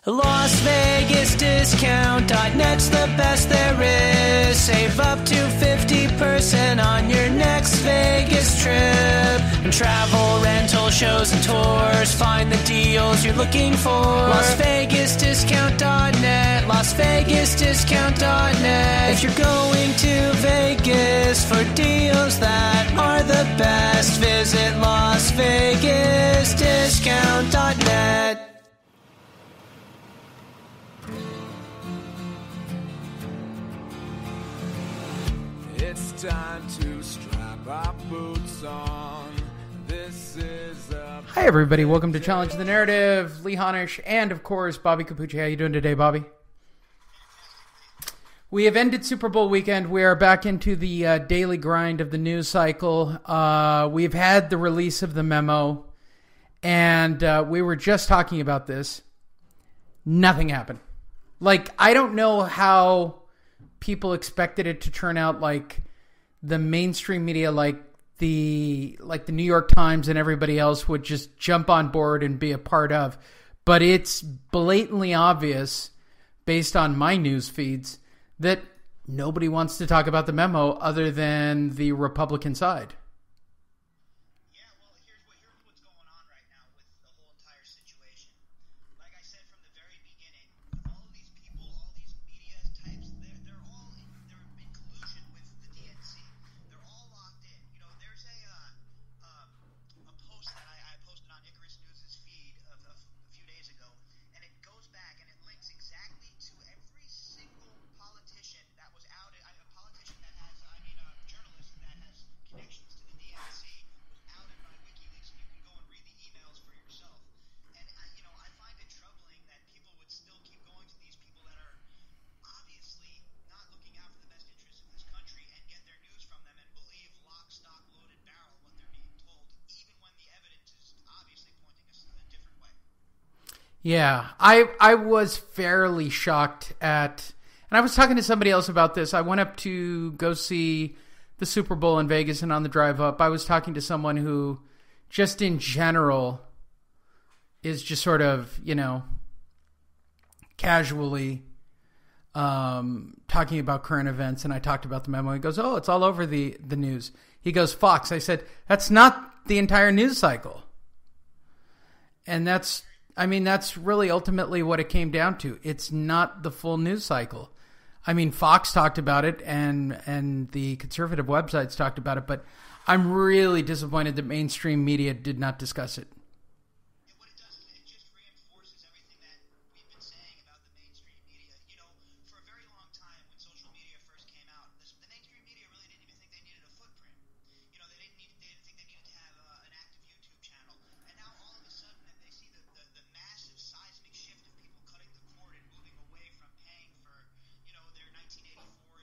Las Vegas Discount.net's the best there is. Save up to 50% on your next Vegas trip. And travel, rental, shows, and tours. Find the deals you're looking for. Las Vegas Discount.net. Las Vegas Discount.net. If you're going to Vegas for deals that are the best, visit Las Vegas Discount.net. It's time to strap our boots on. This is Hi, everybody. Welcome to Challenge the Narrative. Lee Honish and, of course, Bobby Capucci. How you doing today, Bobby? We have ended Super Bowl weekend. We are back into the daily grind of the news cycle. We've had the release of the memo, and we were just talking about this. Nothing happened. Like, I don't know how people expected it to turn out like the mainstream media, like the New York Times and everybody else would just jump on board and be a part of. But it's blatantly obvious, based on my news feeds, that nobody wants to talk about the memo other than the Republican side. Yeah, well, here's what's going on right now with the whole entire situation. Like I said from the very beginning, all of these people, all these media types, they're in collusion with the DNC. They're all locked in. You know, there's a post that I posted on Icarus News' feed a few days ago, and it goes back and it links exactly to every single politician that was outed. A politician that has, a journalist that has connections to the DNC was outed by WikiLeaks, and you can go and read the emails for yourself. And I find it troubling that people would still keep going to these people that are obviously not looking out for the best interests of this country and get their news from them and believe lock, stock, loaded barrel what they're being told, even when the evidence is obviously pointing us a different way. Yeah, I was fairly shocked at, and I was talking to somebody else about this. I went up to go see the Super Bowl in Vegas, and on the drive up, I was talking to someone who, just in general, is just sort of, casually talking about current events, and I talked about the memo. He goes, "Oh, it's all over the news." He goes, "Fox." I said, "That's not the entire news cycle." And that's really ultimately what it came down to. It's not the full news cycle. I mean, Fox talked about it, and the conservative websites talked about it, but I'm really disappointed that mainstream media did not discuss it. And what it does is it just reinforces everything that we've been saying about the mainstream media. For a very long time when social media first came out, the mainstream media really didn't even think they needed a footprint. They didn't think they needed to have an active YouTube channel. And now all of a sudden they see the massive seismic shift of people cutting the cord and moving away from paying for, their 1984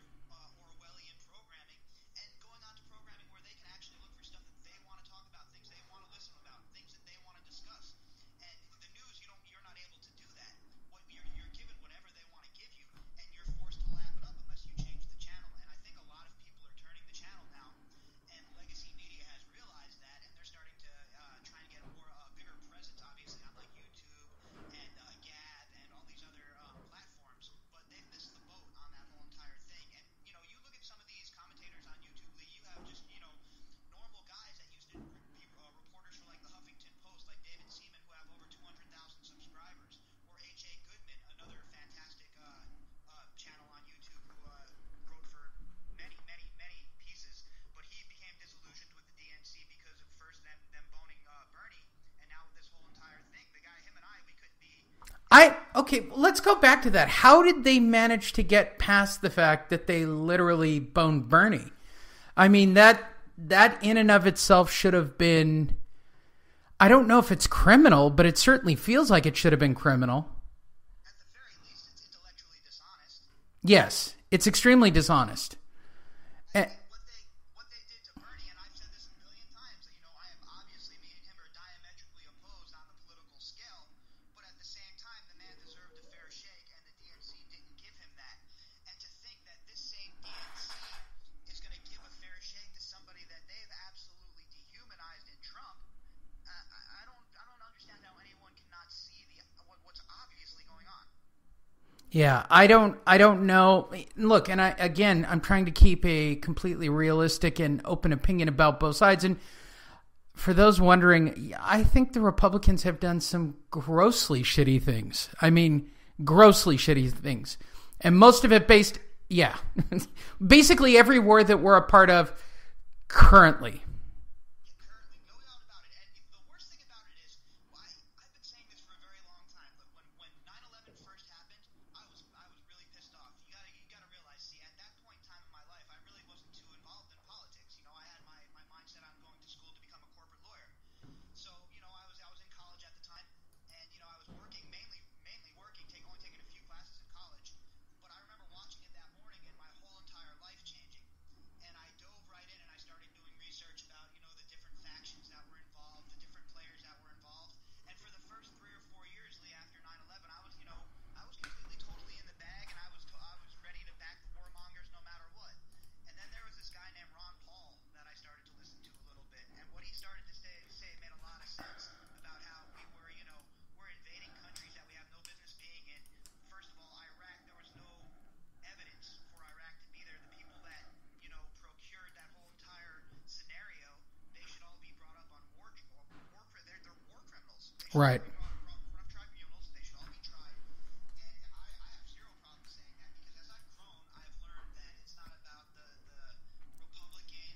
Orwellian programming and going on to programming where they can actually look for stuff that they want to talk about, things they want to listen about, things that they want to discuss. And the news, you're not able to do that. You're given whatever they want to give you, and you're forced to lap it up unless you change the channel. And I think a lot of people are turning the channel now, and legacy media has realized that, and they're starting to try and get a bigger presence, obviously, on like YouTube and Gab and all these other platforms. But they've missed the boat on that whole entire thing. And you look at some of these commentators on YouTube, Lee, you have just normal guys that used to be reporters for like the Huffington Post, like David Seaman, who have over 200,000 subscribers, or H.A. Goodman, another fantastic channel on YouTube who wrote for many, many, many pieces, but he became disillusioned with the DNC because of first them boning Bernie, and now with this whole entire thing, the guy, him and I, we couldn't be. Okay, let's go back to that. How did they manage to get past the fact that they literally boned Bernie? I mean, that in and of itself should have been, I don't know if it's criminal, but it certainly feels like it should have been criminal. At the very least, it's intellectually dishonest. Yes, it's extremely dishonest. What they did to Bernie, and I've said this a million times, I am obviously, me and him are diametrically opposed on the political scale, but at the same time, the man deserved a fair shake, and the DNC didn't give him that. And to think that this same DNC is going to give a fair shake to somebody that they've absolutely dehumanized in Trump, I don't understand how anyone cannot see what's obviously going on. Yeah, I don't know. Look, and I'm trying to keep a completely realistic and open opinion about both sides. And for those wondering, I think the Republicans have done some grossly shitty things. I mean, grossly shitty things. And most of it basically every war that we're a part of currently. Currently, no doubt about it. And the worst thing about it is, I've been saying this for a very long time, but when 9/11 first happened, I was really pissed off. You gotta realize, see, at that point in time in my life, I really wasn't too involved in politics. You know, I had my mindset on going to school to become a corporate lawyer. So, you know, I was in college at the time, and you know, I was working mainly working, only taking a few classes in college. But I remember watching it that morning, and my whole entire life changing. And I dove right in, and I started doing research about, you know, the different factions that were involved, the different players that were involved. And for the first 3 or 4 years after 9/11, I was completely totally in the bag, and I was ready to back the warmongers no matter what. And then there was this guy named Ron Paul that I started to listen to a little bit, and what he started to say made a lot of sense about how we're invading countries that we have no business being in. First of all, Iraq, there was no evidence for Iraq to be there. The people that, you know, procured that whole entire scenario, they should all be brought up on they're war criminals. They should Right. all be brought up tribunals. They should all be tried. And I have zero problem saying that, because as I've grown, I've learned that it's not about the Republican,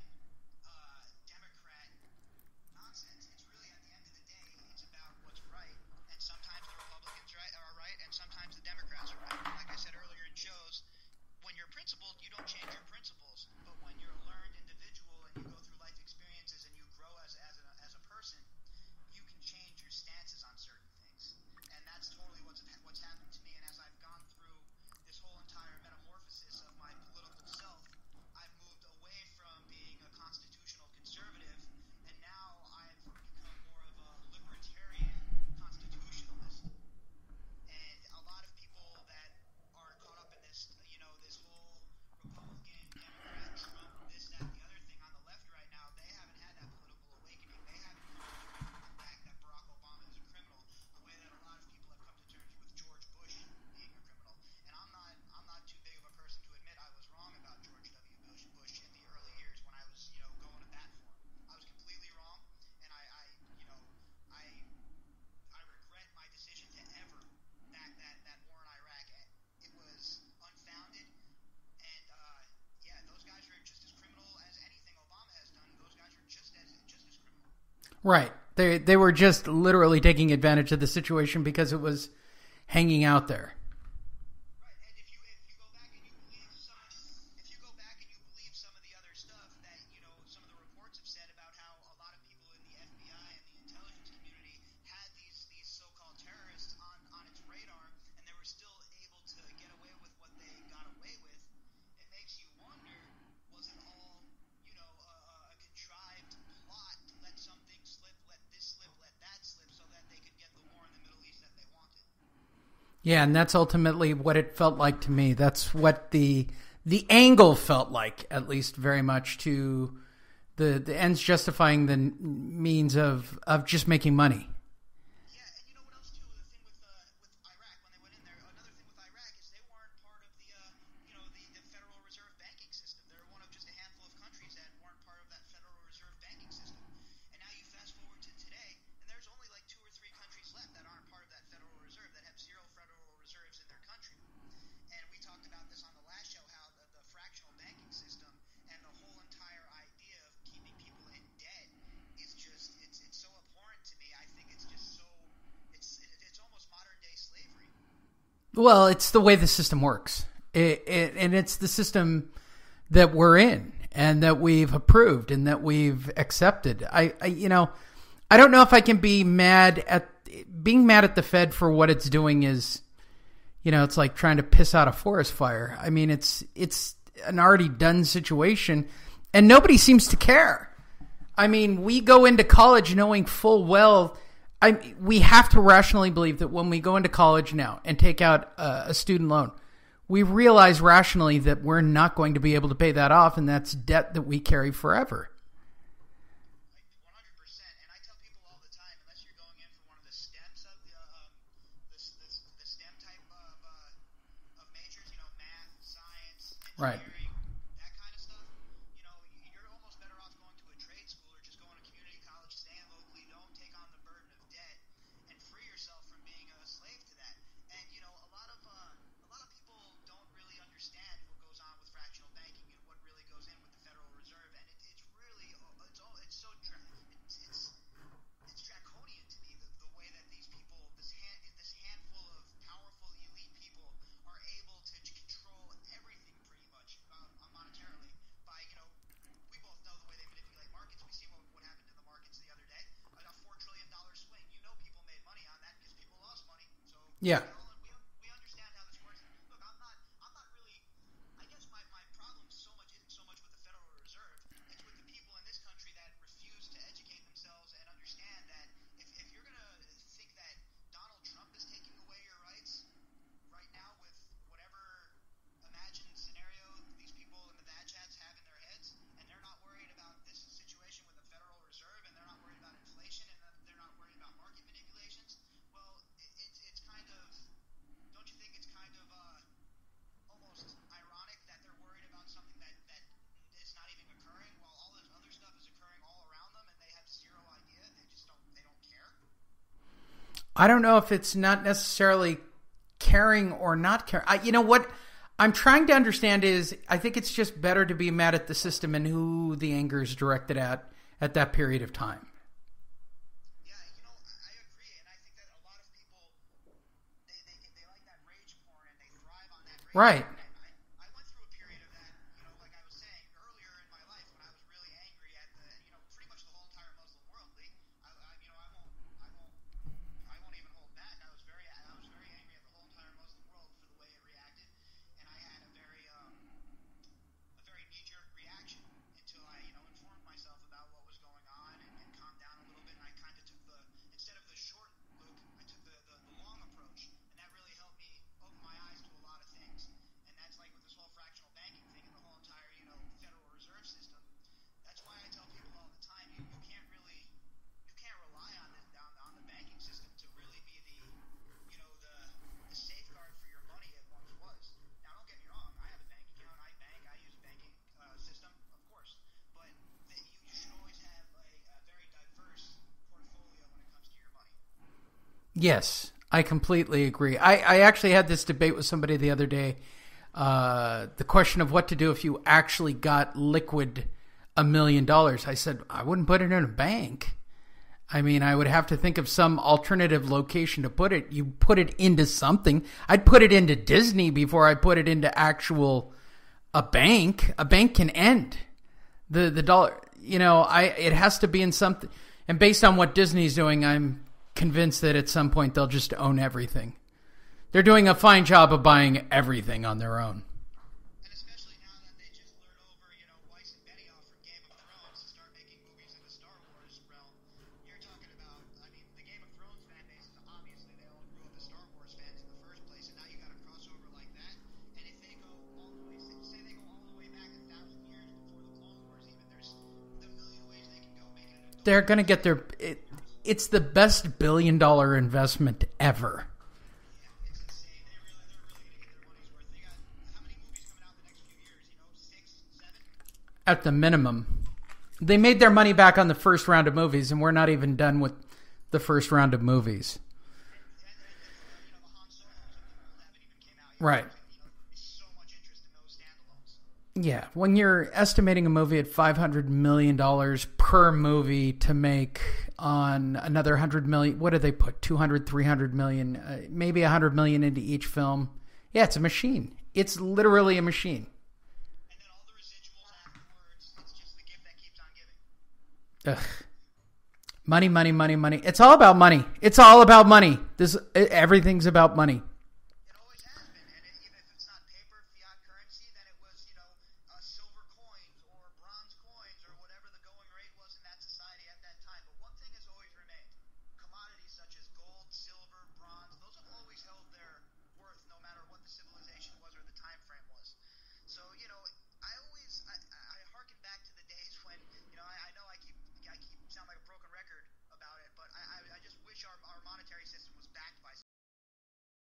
Democrat nonsense. It's really, at the end of the day, it's about what's right. And sometimes the Republicans are right, and sometimes the Democrats are right. Like I said earlier in shows, when you're principled, you don't change your principles. But when you're a learned individual and you go through life experiences and you grow as a person, you can change your stances on certain things. And that's totally what's happened to me. And as I've gone through this whole entire metamorphosis of my political self, I've moved away from being a constitutional conservative, and now I've become more of a libertarian constitutionalist. And a lot of people that are caught up in this, you know, this whole Republican, Democrat, Trump, this, that, and the other thing on the left right now, they haven't had that political awakening. They haven't come to terms with the fact that Barack Obama is a criminal, the way that a lot of people have come to terms with George Bush being a criminal. And I'm not too big of a person to admit I was wrong about George W. Bush in the early years when I was, you know, going to bat for him. I was completely wrong, and I regret my decision to ever back that war in Iraq. It was unfounded, and those guys are just as criminal as anything Obama has done. Those guys are just as criminal. Right. They were just literally taking advantage of the situation because it was hanging out there. Right, and if you go back and you believe some of the other stuff that, you know, some of the reports have said about how a lot of people in the FBI and the intelligence community had these so-called terrorists on its radar, and they were still able to get away with what they got away with, it makes you wonder, was it all, you know, a contrived plot to let something slip, let this slip, let that slip, so that they could get the war in the Middle East that they wanted? Yeah, and that's ultimately what it felt like to me. That's what the angle felt like, at least very much, to the ends justifying the means of just making money. Yeah, and you know what else too? The thing with Iraq, when they went in there, another thing with Iraq is they weren't part of the Federal Reserve banking system. They were one of just a handful of countries that weren't part of that Federal Reserve banking system. And now you fast forward to today, and there's only like 2 or 3 countries left that aren't part of that Federal Reserve, that have zero Federal Reserves in their country. And we talked about this on the last show, how the fractional banking system and the whole entire idea of keeping people in debt is just, it's so abhorrent to me. I think it's just so, it's almost modern day slavery. Well, it's the way the system works. And it's the system that we're in and that we've approved and that we've accepted. I don't know if I can be mad at the Fed for what it's doing. Is, you know, it's like trying to piss out a forest fire. I mean, it's an already done situation and nobody seems to care. I mean, we go into college knowing full well, we have to rationally believe that when we go into college now and take out a student loan, we realize rationally that we're not going to be able to pay that off, and that's debt that we carry forever. 100%. And I tell people all the time, unless you're going in for one of the STEM STEM type Right. that kind of stuff, you're almost better off going to a trade school or just going to community college, staying locally, don't take on the burden of debt, and free yourself from being a slave to that. And a lot of people don't really understand what goes on with fractional banking and what really goes in with the Federal Reserve, and it's really it's so it's draconian to me the way that these people, this handful of powerful elite people, are able to control everything pretty much monetarily by we both know the way they manipulate markets. We see what happened in the markets the other day. A $4 trillion swing. People made money on that because people lost money. So Yeah. we understand how this works. Look, I'm not really. I guess my problem isn't so much with the Federal Reserve. It's with the people in this country that refuse to educate themselves and understand that if you're gonna think that Donald Trump is taking away your rights right now with whatever imagined scenario these people in the bad chats have in their heads, and they're not worried about this situation with the Federal Reserve, and they're not worried about inflation, and they're not worried about market manipulations, well, it's kind of, don't you think it's kind of almost ironic that they're worried about something that is not even occurring while all this other stuff is occurring all around them, and they have zero idea, they don't care? I don't know if it's not necessarily caring or not caring. What I'm trying to understand is I think it's just better to be mad at the system and who the anger is directed at that period of time. Yeah, I agree, and I think that a lot of people they like that rage porn and they thrive on that rage Right. porn. I went through a period of that, like I was saying earlier in my life when I was really angry at pretty much the whole entire Muslim world. I won't even hold back. I was very angry at the whole entire Muslim world for the way it reacted, and I had a very knee-jerk reaction until I informed myself about what was going on and calmed down a little bit. And I kind of took instead of the short look, I took the long approach, and that really helped me open my eyes to a lot of things. And that's like with this whole fractional banking thing and the whole entire Federal Reserve system. That's why I tell people all the time you can't rely on the banking system to really be the safeguard for your money it once was. Now, don't get me wrong. I have a bank account. I bank. I use a banking system, of course. But you should always have a very diverse portfolio when it comes to your money. Yes, I completely agree. I actually had this debate with somebody the other day. The question of what to do if you actually got liquid $1 million. I said, I wouldn't put it in a bank. I mean, I would have to think of some alternative location to put it. You put it into something. I'd put it into Disney before I put it into a bank. A bank can end. The dollar, it has to be in something. And based on what Disney's doing, I'm convinced that at some point they'll just own everything. They're doing a fine job of buying everything on their own. And especially now that they just lured over, Weiss and Benioff from Game of Thrones to start making movies in the Star Wars realm. You're talking about, the Game of Thrones fan base is obviously they all grew up as Star Wars fans in the first place, and now you got a crossover like that. And if they go all the way, say they go all the way back 1,000 years before the Clone Wars, even there's a million ways they can go make it an adult. They're going to get it's the best $1 billion investment ever. It's insane. They're really going to get their money's worth. They got how many movies coming out in the next few years? 6, 7? At the minimum. They made their money back on the first round of movies, and we're not even done with the first round of movies. And the Han Solos of the world haven't even came out yet. Right. There's so much interest in those standalones. Yeah, when you're estimating a movie at $500 million per movie to make on another 100 million, what do they put? 200, 300 million, maybe 100 million into each film. Yeah, it's a machine. It's literally a machine. And then all the residuals afterwards, it's just the gift that keeps on giving. Ugh. Money, money, money, money. It's all about money. It's all about money. Everything's about money.